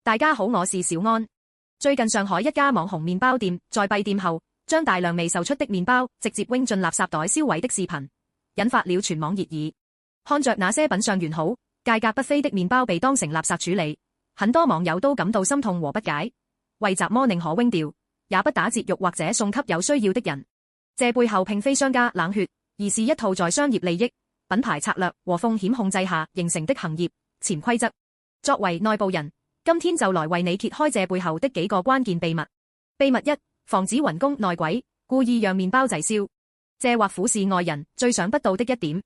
大家好，我是小安。最近上海一家網紅麵包店在閉店後，將大量未售出的麵包直接扔進垃圾袋銷毀的視頻，引發了全網熱議。看着那些品相完好、價格不菲的麵包被當成垃圾處理，很多網友都感到心痛和不解。為什麼寧可扔掉，也不打折肉或者送給有需要的人？這背後並非商家冷血，而是一套在商業利益、品牌策略和風險控制下形成的行業潛規則。作為內部人，今天就來為你揭開這背後的幾個關鍵秘密。秘密一：防止員工內鬼，故意讓麵包滯銷。這或許是外人最想不到的一點。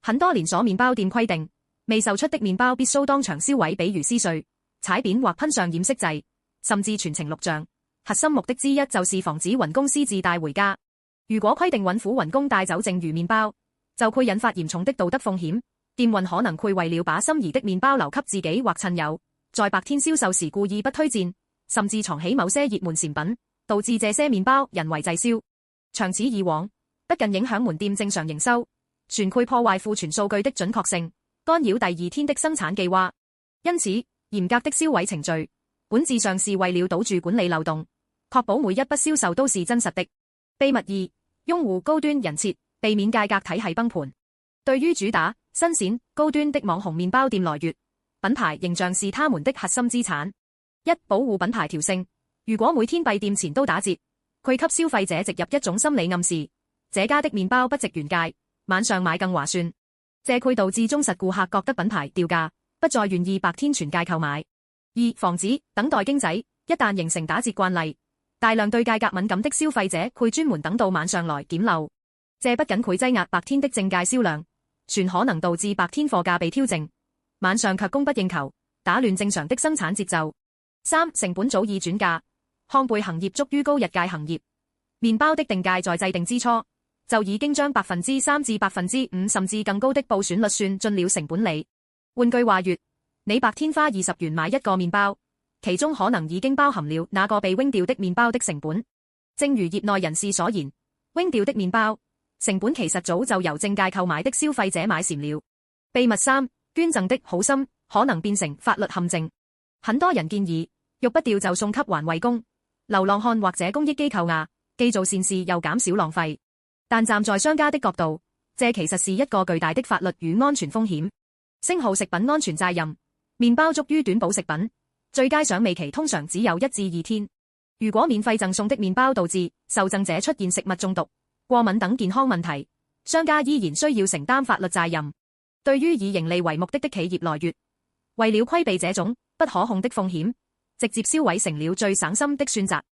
很多連鎖麵包店規定，未售出的麵包必須當場銷毀，比如撕碎、踩扁或噴上染色劑，甚至全程錄像。核心目的之一就是防止員工私自帶回家。如果規定允許員工帶走剩餘麵包，就會引發嚴重的道德風險。店運可能會為了把心儀的麵包留給自己或親友，在白天銷售時故意不推薦，甚至藏起某些熱門甜品，導致這些麵包人為滯銷。長此以往，不僅影響門店正常營收，還會破壞庫存數據的準確性，干擾第二天的生產計劃。因此，嚴格的銷毀程序本質上是為了堵住管理漏洞，確保每一筆銷售都是真實的。秘密二：擁護高端人設，避免價格體系崩盤。對於主打新鮮、高端的網紅麵包店來說，品牌形象是他們的核心資產。一、保護品牌調性。如果每天閉店前都打折，會給消費者植入一種心理暗示，這家的麵包不值原價，晚上買更划算。這會導致忠實顧客覺得品牌掉價，不再願意白天全價購買。二、防止等待經濟。一旦形成打折慣例，大量對價格敏感的消費者會專門等到晚上來撿漏，這不僅會擠壓白天的正價銷量，全可能導致白天貨價被挑剩，晚上卻供不應求，打亂正常的生產節奏。三、成本早已轉嫁。烘焙行業屬於高溢價行業，麵包的定價在制定之初就已經將3%至5%甚至更高的報選率算進了成本裡。換句話說，你白天花20元買一個麵包，其中可能已經包含了那個被扔掉的麵包的成本。正如業內人士所言，扔掉的麵包成本其實早就由正價購買的消費者買禪了。秘密三：捐贈的好心可能變成法律陷阱。很多人建議，肉不掉就送給環衛工、流浪漢或者公益機構啊，既做善事又減少浪費。但站在商家的角度，這其實是一個巨大的法律與安全風險。星號食品安全責任：麵包屬於短保食品，最佳賞味期通常只有1至2天。如果免費贈送的麵包導致受贈者出現食物中毒、過敏等健康問題，商家依然需要承擔法律責任。對於以盈利為目的的企業來說，為了規避這種不可控的風險，直接銷毀成了最省心的選擇。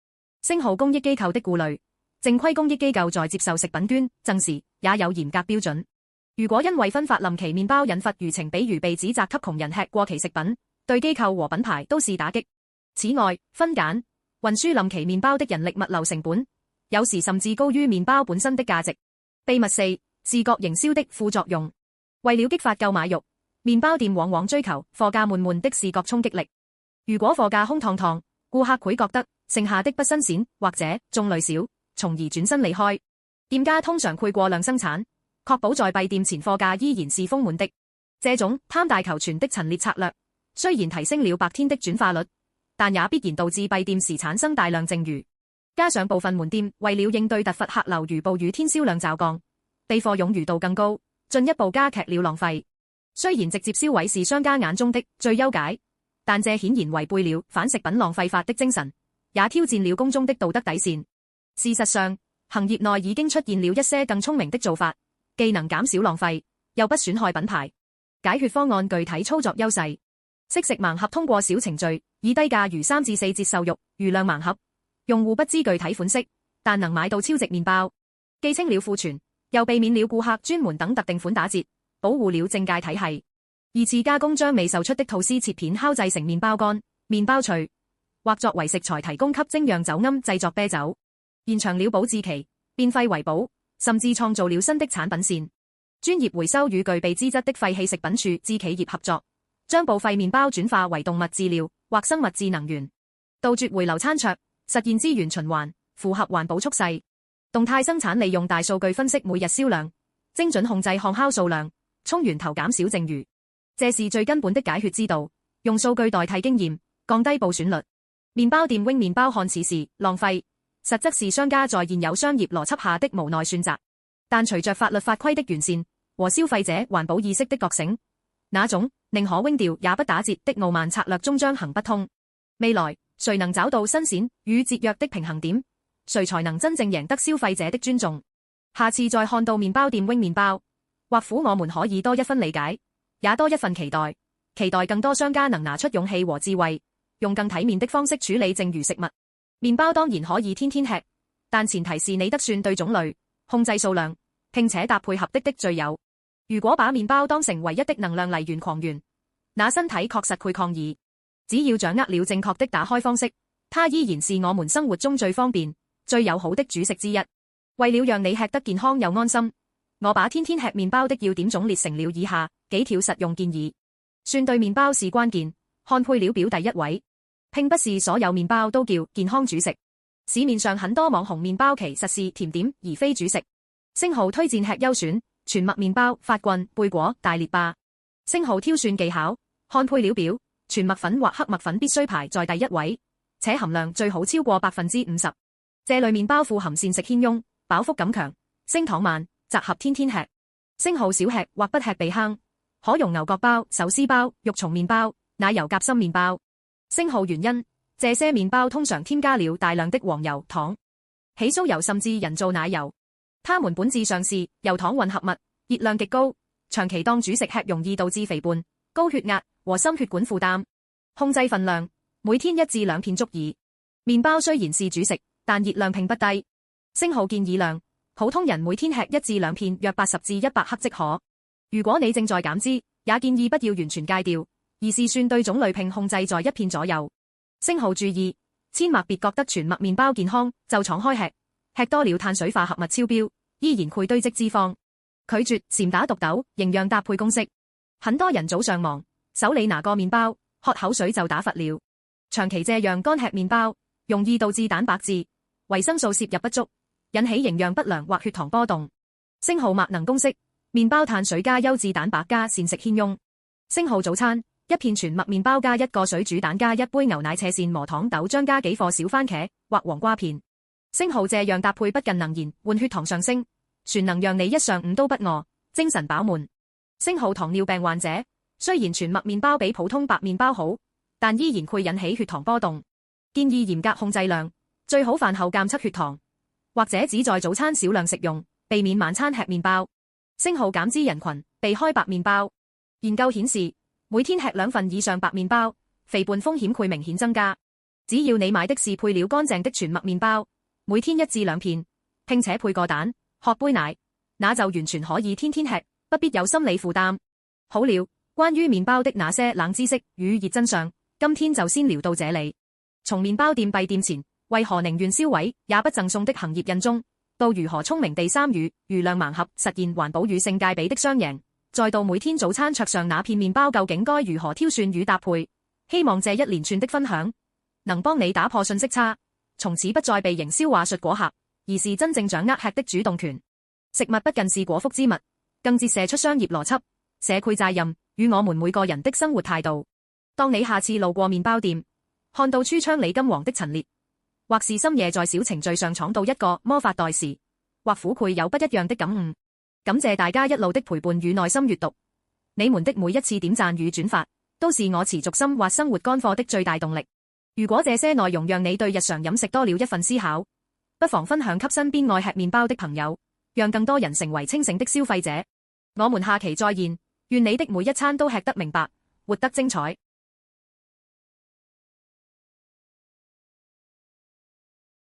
星號公益機構的顧慮：正規公益機構在接受食品捐贈時也有嚴格標準。如果因為分發臨期麵包引發輿情，比如被指責給窮人吃過期食品，對機構和品牌都是打擊。此外，分揀、運輸臨期麵包的人力物流成本，有時甚至高於麵包本身的價值。秘密四：視覺營銷的副作用。為了激發購買慾，麵包店往往追求貨架滿滿的視覺衝擊力。如果貨架空蕩蕩，顧客會覺得剩下的不新鮮或者種類少，從而轉身離開。店家通常會過量生產，確保在閉店前貨架依然是豐滿的。這種貪大求全的陳列策略，雖然提升了白天的轉化率，但也必然導致閉店時產生大量剩餘。加上部分門店為了應對突發客流如暴雨天銷量驟降，備貨冗餘度更高，進一步加劇了浪費。雖然直接銷毀是商家眼中的最優解，但這顯然違背了反食品浪費法的精神，也挑戰了公眾的道德底線。事實上，行業內已經出現了一些更聰明的做法，既能減少浪費，又不損害品牌。解決方案具體操作優勢：即食盲盒通過小程序，以低價如3至4折售肉，餘量盲盒，用戶不知具體款式，但能買到超值麵包，既清了庫存，又避免了顧客專門等特定款打折，保護了正價體系。二次加工將未售出的吐司切片烤製成麵包乾、麵包脆，或作為食材提供給精釀酒鵪製作啤酒，延長了保質期，變廢為寶，甚至創造了新的產品線。專業回收與具備資質的廢棄食品處置企業合作，將報廢麵包轉化為動物飼料或生物質能源，杜絕回流餐桌，實現資源循環，符合環保趨勢。動態生產利用大數據分析每日銷量，精準控制烘烤數量，從源頭減少剩餘。這是最根本的解決之道，用數據代替經驗，降低報選率。麵包店 Wing 麵包看似是浪費，實則是商家在現有商業邏輯下的無奈選擇。但隨着法律法規的完善和消費者環保意識的覺醒，那種寧可 Wing 掉也不打折的傲慢策略終將行不通。未來誰能找到新鮮與節約的平衡點，誰才能真正贏得消費者的尊重。下次再看到麵包店 Wing 麵包，或許我們可以多一分理解，也多一份期待，期待更多商家能拿出勇氣和智慧，用更體面的方式處理剩餘食物。麵包當然可以天天吃，但前提是你得算對種類，控制數量，並且搭配合適的最有。如果把麵包當成唯一的能量來源狂源，那身體確實會抗議。只要掌握了正確的打開方式，它依然是我們生活中最方便、最友好的主食之一。為了讓你吃得健康又安心，我把天天吃麵包的要點總列成了以下幾條實用建議。算對麵包是關鍵，看配料表第一位。並不是所有麵包都叫健康主食，市面上很多網紅麵包其實是甜點而非主食。星號推薦吃優選全麥麵包、法棍、貝果、大列巴。星號挑選技巧，看配料表，全麥粉或黑麥粉必須排在第一位，且含量最好超過 50%。這類麵包富含膳食纤翁，飽腹感強，升糖慢，適合天天吃。星號少吃或不吃避坑，可用牛角包、手撕包、肉鬆麵包、奶油夾心麵包。星號原因，這些麵包通常添加了大量的黃油、糖、起酥油甚至人造奶油，它們本質上是油糖混合物，熱量極高，長期當主食吃容易導致肥胖、高血壓和心血管負擔。控制分量，每天1至2片足矣。麵包雖然是主食，但熱量並不低。星號建議量，普通人每天吃1至2片，約80至100克即可。如果你正在減脂，也建議不要完全戒掉，而是算對種類並控制在1片左右。星號注意，千萬別覺得全麥麵包健康就敞開吃，吃多了碳水化合物超標，依然會堆積脂肪。拒絕禪打獨鬥營養搭配公式。很多人早上忙，手裏拿個麵包，喝口水就打發了。長期這樣乾吃麵包，容易導致蛋白質、維生素攝入不足，引起營養不良或血糖波動。星號麥能公式：麵包碳水加優質蛋白加膳食纤翁。星號早餐：1片全麥麵包加1個水煮蛋加1杯牛奶斜線磨糖豆漿加幾顆小番茄或黃瓜片。星號這樣搭配不僅能延緩血糖上升，全能讓你一上午都不餓，精神飽滿。星號糖尿病患者，雖然全麥麵包比普通白麵包好，但依然會引起血糖波動，建議嚴格控制量，最好飯後監測血糖，或者只在早餐少量食用，避免晚餐吃麵包。星號減脂人群，避開白麵包。研究顯示，每天吃2份以上白麵包，肥胖風險會明顯增加。只要你買的是配料乾淨的全麥麵包，每天1至2片，並且配個蛋，喝杯奶，那就完全可以天天吃，不必有心理負擔。好了，關於麵包的那些冷知識與熱真相，今天就先聊到這裡。從麵包店閉店前為何寧願銷毀也不贈送的行業印中，到如何聰明地參與魚量盲盒實現環保與性價比的雙贏，再到每天早餐桌上那片麵包究竟該如何挑選與搭配，希望這一連串的分享能幫你打破信息差，從此不再被營銷話術裹挾，而是真正掌握吃的主動權。食物不僅是果腹之物，更折射出商業邏輯、社會責任與我們每個人的生活態度。當你下次路過麵包店，看到櫥窗裏金黃的陳列，或是深夜在小程序上闖到一個魔法袋時，或許會有不一樣的感悟。感謝大家一路的陪伴與耐心閱讀，你們的每一次點讚與轉發，都是我持續深挖生活乾貨的最大動力。如果這些內容讓你對日常飲食多了一份思考，不妨分享給身邊愛吃麵包的朋友，讓更多人成為清醒的消費者。我們下期再見，願你的每一餐都吃得明白，活得精彩。